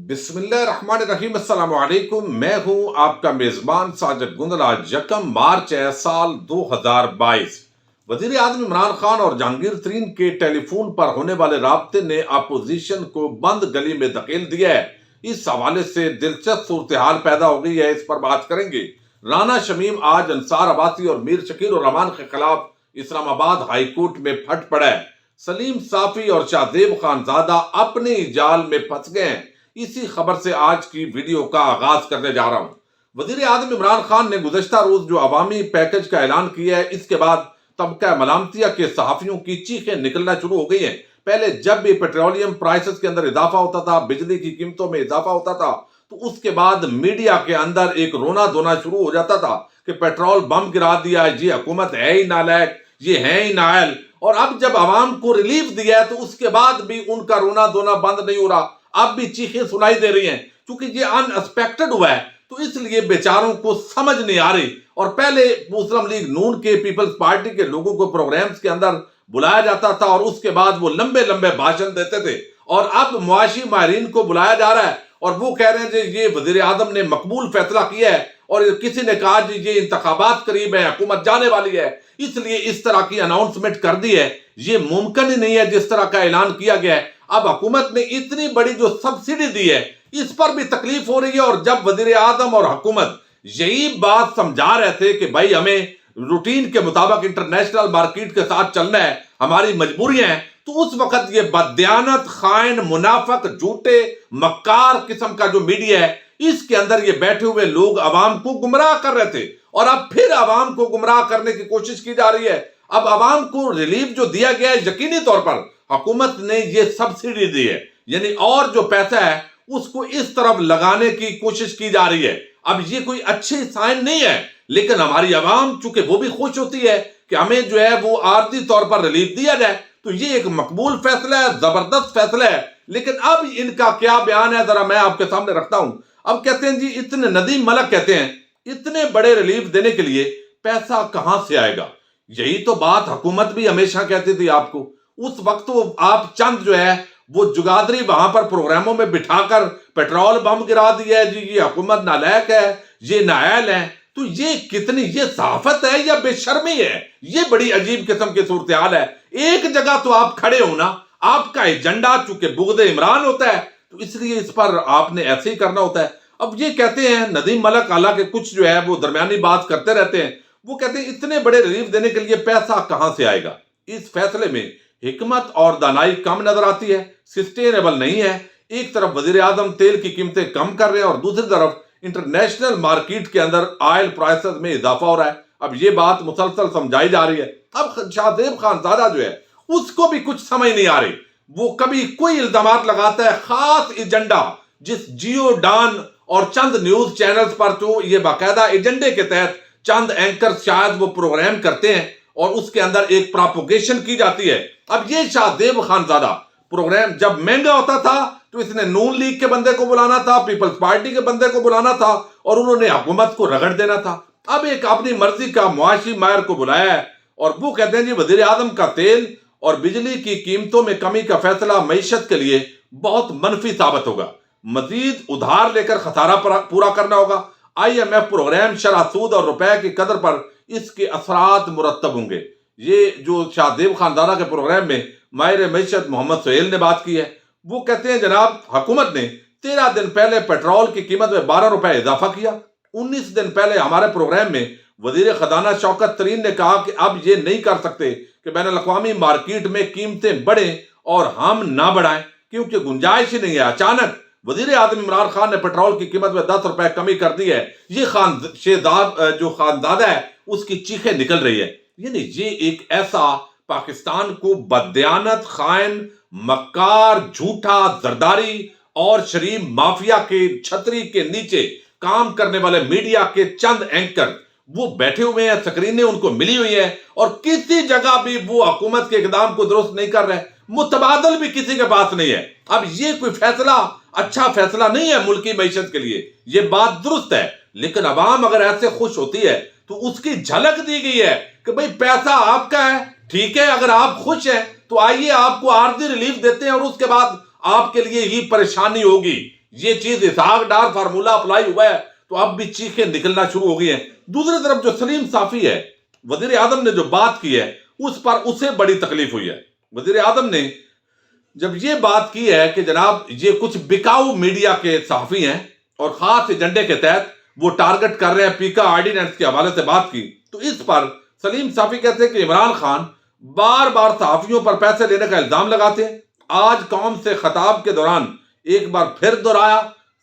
बिस्मिल्लाहिर्रहमानिर्रहीम। अस्सलाम वालेकुम। मैं हूं आपका मेजबान साजिद गुंदल। आज 1 मार्च है साल 2022। वजीर आजम इमरान खान और जहांगीर तरीन के टेलीफोन पर होने वाले राब्ते ने अपोजिशन को बंद गली में धकेल दिया है। इस हवाले से दिलचस्प सूरत हाल पैदा हो गई है, इस पर बात करेंगे। राना शमीम आज अंसार अब्बासी और मीर शकील और रहमान के खिलाफ इस्लामाबाद हाई कोर्ट में फट पड़ा है। सलीम साफी और शाहजेब खानजादा अपने ही जाल में फंस गए हैं। इसी खबर से आज की वीडियो का आगाज करने जा रहा हूं। वजीर आजम इमरान खान ने गुज़श्ता रोज जो अवामी पैकेज का ऐलान किया है, इसके बाद तबका मलामतिया के सहाफियों की चीखें निकलना शुरू हो गई हैं। पहले जब भी पेट्रोलियम प्राइसेस के अंदर इजाफा होता था, बिजली की कीमतों में इजाफा होता था, तो उसके बाद मीडिया के अंदर एक रोना धोना शुरू हो जाता था कि पेट्रोल बम गिरा दिया, ये हुकूमत है ही नालायक, ये है ही नाअहल। और अब जब आवाम को रिलीफ दिया है तो उसके बाद भी उनका रोना धोना बंद नहीं हो रहा। अब भी चीखें सुनाई दे रही हैं। क्योंकि ये अनएक्सपेक्टेड हुआ है, तो इसलिए बेचारों को समझ नहीं आ रही। और पहले मुस्लिम लीग नून के, पीपल्स पार्टी के लोगों को प्रोग्राम्स के अंदर बुलाया जाता था और उसके बाद वो लंबे लंबे भाषण देते थे। और अब मुआशी माहिरीन को बुलाया जा रहा है और वो कह रहे हैं कि ये वजीर आजम ने मकबूल फैसला किया है। और किसी ने कहा जी ये इंतखाबात करीब है, हुकूमत जाने वाली है, इसलिए इस तरह की अनाउंसमेंट कर दी है। ये मुमकिन ही नहीं है जिस तरह का ऐलान किया गया है। अब हुकूमत ने इतनी बड़ी जो सब्सिडी दी है, इस पर भी तकलीफ हो रही है। और जब वजीर आजम और हुकूमत यही बात समझा रहे थे कि भाई हमें रूटीन के मुताबिक इंटरनेशनल मार्केट के साथ चलना है, हमारी मजबूरियां हैं, तो उस वक्त ये बददियानत, खाइन, मुनाफक, झूठे, मक्कार किस्म का जो मीडिया है, इसके अंदर ये बैठे हुए लोग अवाम को गुमराह कर रहे थे। और अब फिर अवाम को गुमराह करने की कोशिश की जा रही है। अब अवाम को रिलीफ जो दिया गया है, यकीनी तौर पर हुकूमत ने ये सब्सिडी दी है, यानी और जो पैसा है उसको इस तरफ लगाने की कोशिश की जा रही है। अब ये कोई अच्छी साइन नहीं है, लेकिन हमारी आवाम चूंकि वो भी खुश होती है कि हमें जो है वो आर्थिक तौर पर रिलीफ दिया जाए, तो ये एक मकबूल फैसला है, जबरदस्त फैसला है। लेकिन अब इनका क्या बयान है, जरा मैं आपके सामने रखता हूं। अब कहते हैं जी, इतने नदीम मलक कहते हैं इतने बड़े रिलीफ देने के लिए पैसा कहां से आएगा। यही तो बात हुकूमत भी हमेशा कहती थी आपको। उस वक्त तो आप चंद जो है वो जुगादरी वहां पर प्रोग्रामों में बिठाकर पेट्रोल बम गिरा दिया है जी, ये हुकूमत नालायक है, ये नाअहल है। तो ये कितनी ये सहाफत है या बेशर्मी है, ये बड़ी अजीब किस्म की सूरत हाल है। एक जगह तो आप खड़े हो ना, आपका एजेंडा चूंकि बुग़्ज़ इमरान होता है, तो इसलिए इस पर आपने ऐसे ही करना होता है। अब ये कहते हैं नदीम मलक, हालांकि कुछ जो है वो दरमियानी बात करते रहते हैं, वो कहते हैं इतने बड़े रिलीफ देने के लिए पैसा कहां से आएगा। इस फैसले में हिकमत और दानाई कम नजर आती है, सस्टेनेबल नहीं है। एक तरफ वजीर आजम तेल की कीमतें कम कर रहे हैं और दूसरी तरफ इंटरनेशनल मार्केट के अंदर ऑयल प्राइसेस में इजाफा हो रहा है। अब ये बात मुसलसल समझाई जा रही है। अब शाहजेब खानजादा जो है उसको भी कुछ समझ नहीं आ रही। वो कभी कोई इल्जामात लगाता है, खास एजेंडा, जिस जियो डान और चंद न्यूज चैनल्स पर तो ये बाकायदा एजेंडे के तहत चंद एंकर शायद वो प्रोग्राम करते हैं और उसके अंदर एक प्रोपोगेशन की जाती है। अब ये शाहजेब खानजादा प्रोग्राम जब महंगा होता था तो इसने नून लीग के बंदे को बुलाना था, पीपल्स पार्टी के बंदे को बुलाना था और उन्होंने हुकूमत को रगड़ देना था। अब एक अपनी मर्जी का मुआशी माहिर को बुलाया है और वो कहते हैं जी वजीर आजम का तेल और बिजली की कीमतों में कमी का फैसला मईशत के लिए बहुत मनफी साबित होगा। मजीद उधार लेकर खसारा पूरा करना होगा। IMF प्रोग्राम शरह सूद और रुपए की कदर पर इसके असरात मुरतब होंगे। ये जो शाहजेब खानदाना के प्रोग्राम में माहिर मईशत मोहम्मद सुहेल ने बात की है। वो कहते हैं जनाब हुकूमत ने 13 दिन पहले पेट्रोल की कीमत में 12 रुपए इजाफा किया। 19 दिन पहले हमारे प्रोग्राम में वजीर खजाना शौकत तरीन ने कहा कि अब ये नहीं कर सकते कि बैनुल अक़वामी मार्केट में कीमतें बढ़ें और हम ना बढ़ाएं, क्योंकि गुंजाइश ही नहीं है। अचानक वजीर आजम इमरान खान ने पेट्रोल की कीमत में 10 रुपए कमी कर दी है। ये खानजादा है उसकी चीखें निकल रही है। यानी ये एक ऐसा पाकिस्तान को बददियानत, खाइन, मक्कार, झूठा, जरदारी और शरीफ माफिया के छतरी के नीचे काम करने वाले मीडिया के चंद एंकर वो बैठे हुए हैं, स्क्रीनें उनको मिली हुई है और किसी जगह भी वो हुकूमत के इकदाम को दुरुस्त नहीं कर रहे, मुतबादल भी किसी के पास नहीं है। अब ये कोई फैसला अच्छा फैसला नहीं है मुल्की मईशत के लिए, ये बात दुरुस्त है। लेकिन अवाम अगर ऐसे खुश होती है तो उसकी झलक दी गई है कि भाई पैसा आपका है, ठीक है, अगर आप खुश हैं तो आइए आपको आर्थिक रिलीफ देते हैं और उसके बाद आपके लिए ही परेशानी होगी। یہ چیز اسحاق ڈار فارمولا اپلائی ہوا ہے تو اب بھی چیخیں نکلنا شروع ہو گئی ہیں۔ دوسری طرف جو سلیم صافی ہے، وزیر اعظم نے جو بات کی ہے اس پر اسے بڑی تکلیف ہوئی ہے۔ وزیر اعظم نے جب یہ بات کی ہے کہ جناب یہ کچھ بکاؤ میڈیا کے صحافی ہیں اور خاص ایجنڈے کے تحت وہ ٹارگٹ کر رہے ہیں پیکا آرڈیننس کے حوالے سے بات کی، تو اس پر سلیم صافی کہتے ہیں کہ عمران خان بار بار صحافیوں پر پیسے لینے کا الزام لگاتے ہیں۔ آج قوم سے خطاب کے دوران ایک بار پھر دہرایا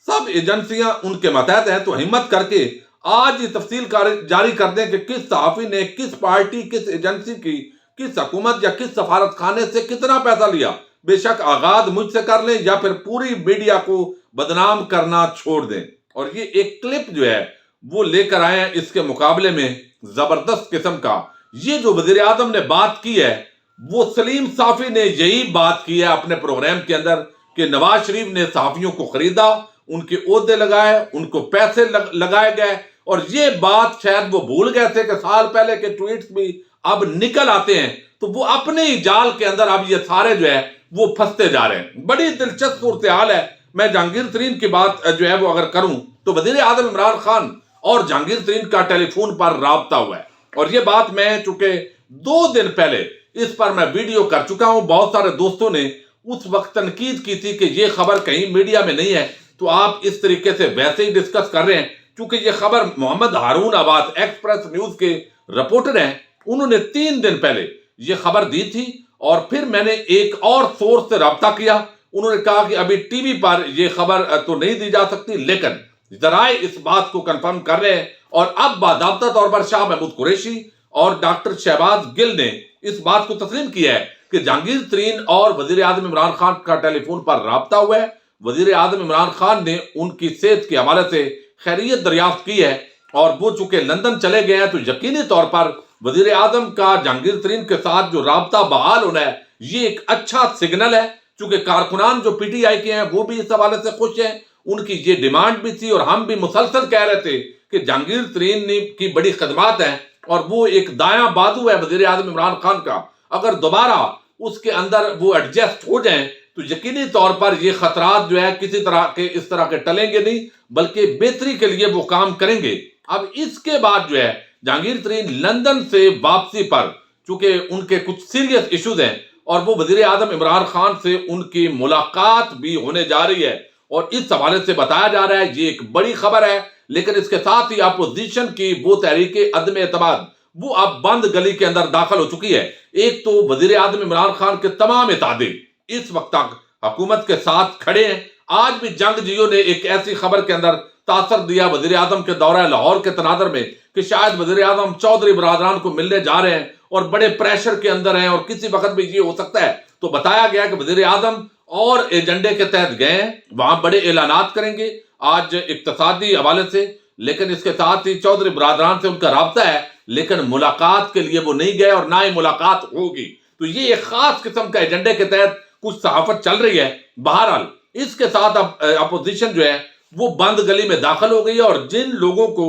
سب ایجنسیاں ان کے ماتحت ہیں، تو ہمت کر کے آج یہ تفصیل جاری کر دیں کہ کس صحافی نے کس پارٹی، کس ایجنسی کی، کس حکومت یا کس سفارت خانے سے کتنا پیسہ لیا۔ بے شک آغاز مجھ سے کر لیں یا پھر پوری میڈیا کو بدنام کرنا چھوڑ دیں۔ اور یہ ایک کلپ جو ہے وہ لے کر آئے ہیں اس کے مقابلے میں زبردست قسم کا۔ یہ جو وزیر اعظم نے بات کی ہے وہ سلیم صافی نے یہی بات کی ہے اپنے پروگرام کے اندر کہ نواز شریف نے صحافیوں کو خریدا، ان کے عہدے لگائے، ان کو پیسے لگائے گئے، اور یہ بات شاید وہ بھول گئے تھے کہ سال پہلے کے ٹویٹس بھی اب نکل آتے ہیں، تو وہ اپنے ہی جال کے اندر اب یہ سارے جو ہے وہ پھنستے جا رہے ہیں۔ بڑی دلچسپ صورتحال ہے۔ میں جہانگیر ترین کی بات جو ہے وہ اگر کروں تو وزیر اعظم عمران خان اور جہانگیر ترین کا ٹیلی فون پر رابطہ ہوا ہے، اور یہ بات میں چونکہ 2 دن پہلے اس پر میں ویڈیو کر چکا ہوں۔ بہت سارے دوستوں نے اس وقت تنقید کی تھی کہ یہ خبر کہیں میڈیا میں نہیں ہے، تو آپ اس طریقے سے ویسے ہی ڈسکس کر رہے ہیں، کیونکہ یہ خبر محمد ہارون آباد ایکسپریس نیوز کے رپورٹر ہیں، انہوں نے 3 دن پہلے یہ خبر دی تھی، اور پھر میں نے ایک اور سورس سے رابطہ کیا، انہوں نے کہا کہ ابھی ٹی وی پر یہ خبر تو نہیں دی جا سکتی، لیکن ذرائع اس بات کو کنفرم کر رہے ہیں، اور اب باضابطہ طور پر شاہ محمود قریشی اور ڈاکٹر شہباز گل نے اس بات کو تسلیم کیا ہے کہ جہانگیر ترین اور وزیر اعظم عمران خان کا ٹیلی فون پر رابطہ ہوا ہے۔ وزیر اعظم عمران خان نے ان کی صحت کے حوالے سے خیریت دریافت کی ہے، اور وہ چونکہ لندن چلے گئے ہیں تو یقینی طور پر وزیر اعظم کا جہانگیر ترین کے ساتھ جو رابطہ بحال ہونا ہے یہ ایک اچھا سگنل ہے، چونکہ کارکنان جو پی ٹی آئی کے ہیں وہ بھی اس حوالے سے خوش ہیں، ان کی یہ ڈیمانڈ بھی تھی، اور ہم بھی مسلسل کہہ رہے تھے کہ جہانگیر ترین کی بڑی خدمات ہیں، اور وہ ایک دایاں بازو ہے وزیر اعظم عمران خان کا، اگر دوبارہ اس کے اندر وہ ایڈجسٹ ہو جائیں تو یقینی طور پر یہ خطرات جو ہے کسی طرح کے اس طرح کے ٹلیں گے نہیں، بلکہ بہتری کے لیے وہ کام کریں گے۔ اب اس کے بعد جو ہے جہانگیر ترین لندن سے واپسی پر چونکہ ان کے کچھ سیریس ایشوز ہیں، اور وہ وزیر اعظم عمران خان سے ان کی ملاقات بھی ہونے جا رہی ہے، اور اس حوالے سے بتایا جا رہا ہے یہ ایک بڑی خبر ہے، لیکن اس کے ساتھ ہی اپوزیشن کی وہ تحریک عدم اعتماد وہ اب بند گلی کے اندر داخل ہو چکی ہے۔ ایک تو وزیر اعظم عمران خان کے تمام اتحادی اس وقت تک حکومت کے ساتھ کھڑے ہیں۔ آج بھی جنگ جیو نے ایک ایسی خبر کے اندر تاثر دیا وزیر اعظم کے دورہ لاہور کے تناظر میں کہ شاید وزیر اعظم چودھری برادران کو ملنے جا رہے ہیں اور بڑے پریشر کے اندر ہیں، اور کسی وقت بھی یہ ہو سکتا ہے، تو بتایا گیا کہ وزیر اعظم اور ایجنڈے کے تحت گئے ہیں، وہاں بڑے اعلانات کریں گے آج اقتصادی حوالے سے، لیکن اس کے ساتھ ہی چودھری برادران سے ان کا رابطہ ہے، لیکن ملاقات کے لیے وہ نہیں گئے اور نہ ہی ملاقات ہوگی۔ تو یہ ایک خاص قسم کا ایجنڈے کے تحت کچھ صحافت چل رہی ہے۔ بہرحال اس کے ساتھ اب اپوزیشن جو ہے وہ بند گلی میں داخل ہو گئی ہے، اور جن لوگوں کو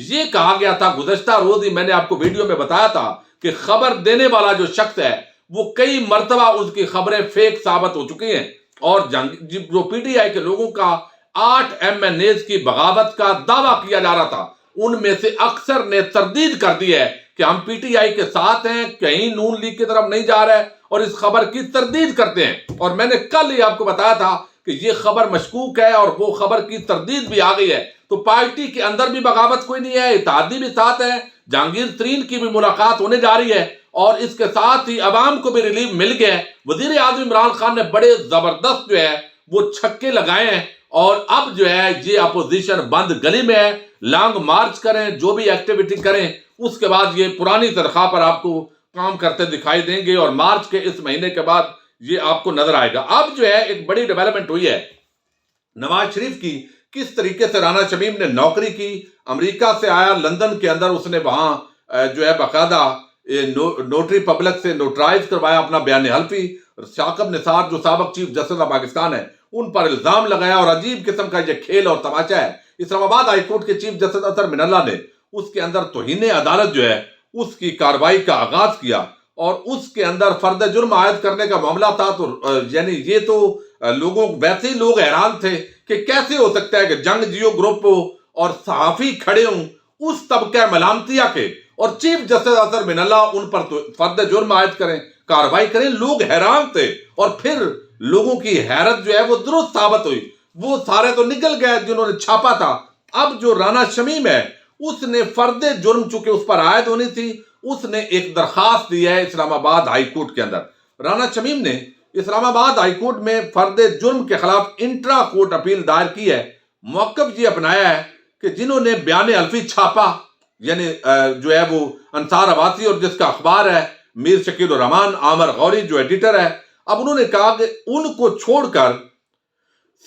یہ کہا گیا تھا گزشتہ روز ہی میں نے آپ کو ویڈیو میں بتایا تھا کہ خبر دینے والا جو شخص ہے وہ کئی مرتبہ اس کی خبریں فیک ثابت ہو چکی ہیں، اور جو پی ٹی آئی کے لوگوں کا 8 MNAs کی بغاوت کا دعویٰ کیا جا رہا تھا، ان میں سے اکثر نے تردید کر دی ہے کہ ہم پی ٹی آئی کے ساتھ ہیں، کہیں نون لیگ کی طرف نہیں جا رہے، اور اس خبر کی تردید کرتے ہیں۔ اور میں نے کل ہی آپ کو بتایا تھا کہ یہ خبر مشکوک ہے، اور وہ خبر کی تردید بھی آ گئی ہے، تو پارٹی کے اندر بھی بغاوت کوئی نہیں ہے، اتحادی بھی ساتھ ہے، جہانگیر ترین کی بھی ملاقات ہونے جا رہی ہے، اور اس کے ساتھ ہی عوام کو بھی ریلیف مل گیا ہے۔ وزیر اعظم عمران خان نے بڑے زبردست جو ہے وہ چھکے لگائے ہیں، اور اب جو ہے یہ اپوزیشن بند گلی میں ہے، لانگ مارچ کریں، جو بھی ایکٹیویٹی کریں، اس کے بعد یہ پرانی تنخواہ پر آپ کو کام کرتے دکھائی دیں گے، اور مارچ کے اس مہینے کے بعد یہ آپ کو نظر آئے گا۔ اب جو ہے ایک بڑی ڈیولپمنٹ ہوئی ہے نواز شریف کی، کس طریقے سے رانا شمیم نے نوکری کی، امریکہ سے آیا، لندن کے اندر اس نے وہاں جو ہے باقاعدہ نوٹری پبلک سے نوٹرائز کروایا اپنا بیان حلفی، شاکب نثار جو سابق چیف جسٹس آف پاکستان ہے ان پر الزام لگایا، اور عجیب قسم کا یہ کھیل اور تماشا ہے۔ اسلام آباد ہائی کورٹ کے چیف جسٹس اطہر من اللہ نے اس کے اندر توہین عدالت جو ہے اس کی کارروائی کا آغاز کیا، اور اس کے اندر فرد جرم عائد کرنے کا معاملہ تھا، تو یعنی یہ تو लोगों वैसे ही लोग हैरान थे कि कैसे हो सकता है कि जंगजियो ग्रुप हो और सहाफी खड़े हों उस तबका मलामतिया के, और चीफ जस्टिस अजहर मिनल्ला उन पर तो फर्द जुर्म आयद करें, कार्रवाई करें। लोग हैरान थे और फिर लोगों की हैरत जो है वो दुरुस्त साबित हुई। वो सारे तो निकल गए जिन्होंने छापा था। अब जो राना शमीम है उसने फर्द जुर्म चूंकि उस पर आयद होनी थी, उसने एक दरखास्त दी है इस्लामाबाद हाई कोर्ट के अंदर। राना शमीम ने इस्लामाबाद हाई कोर्ट में फर्द जुर्म के खिलाफ इंट्रा कोर्ट अपील दायर की है। मौक़िफ़ ये अपनाया है कि जिन्होंने बयान अल्फी छापा, यानी जो है वो अंसार अब्बासी और जिसका अखबार है मीर शकील रहमान, आमर गौरी जो एडिटर है, अब उन्होंने कहा कि उनको छोड़कर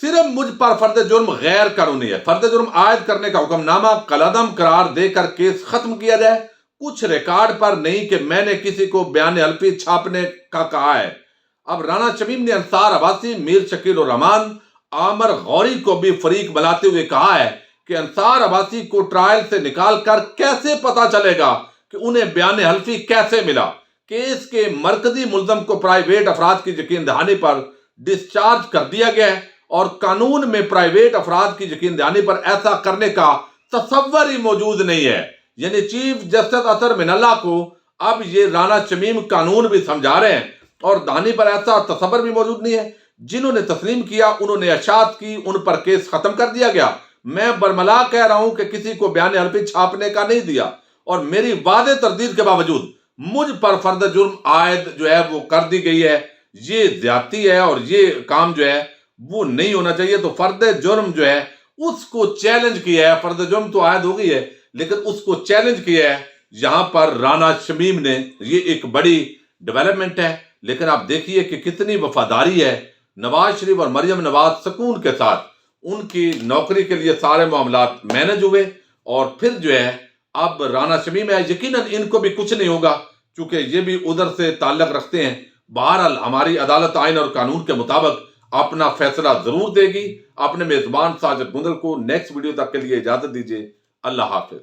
सिर्फ मुझ पर फर्द जुर्म गैर कानूनी है, फर्द जुर्म आयद करने का हुक्मनामा कलअदम करार देकर केस खत्म किया जाए। कुछ रिकॉर्ड पर नहीं कि मैंने किसी को बयान अल्फी छापने का कहा है। अब राना शमीम ने अंसार अब्बासी, मीर शकील रहमान, आमर गौरी को भी फरीक बनाते हुए कहा है कि अंसार अब्बासी को ट्रायल से निकाल कर कैसे पता चलेगा कि उन्हें बयान हल्फी कैसे मिला। केस के मरकजी मुल्जम को प्राइवेट अफराद की यकीन दहानी पर डिस्चार्ज कर दिया गया है और कानून में प्राइवेट अफराद की यकीन दहानी पर ऐसा करने का तसव्वुर ही मौजूद नहीं है। यानी चीफ जस्टिस अजहर मिनल्ला को अब ये राना शमीम कानून भी समझा रहे हैं और दहानी पर ऐसा तसव्वुर भी मौजूद नहीं है। जिन्होंने तस्लीम किया उन्होंने अशात की, उन पर केस खत्म कर दिया गया। मैं बरमला कह रहा हूं कि किसी को बयान हल्फी छापने का नहीं दिया और मेरी वादे तरदीद के बावजूद मुझ पर फर्द जुर्म आयद जो है वो कर दी गई है। ये ज्यादती है और ये काम जो है वो नहीं होना चाहिए। तो फर्द जुर्म जो है उसको चैलेंज किया है। फर्द जुर्म तो आयद हो गई है लेकिन उसको चैलेंज किया है यहां पर राना शमीम ने। ये एक बड़ी डेवलपमेंट है। लेकिन आप देखिए कि कितनी वफादारी है। नवाज शरीफ और मरियम नवाज सुकून के साथ उनकी नौकरी के लिए सारे मामलात मैनेज हुए और फिर जो है अब राना शमीम है, यकीनन इनको भी कुछ नहीं होगा क्योंकि ये भी उधर से ताल्लुक रखते हैं। बहरहाल हमारी अदालत आइन और कानून के मुताबिक अपना फैसला जरूर देगी। अपने मेजबान साजिद गुंदल को नेक्स्ट वीडियो तक के लिए इजाजत दीजिए। अल्लाह हाफिज।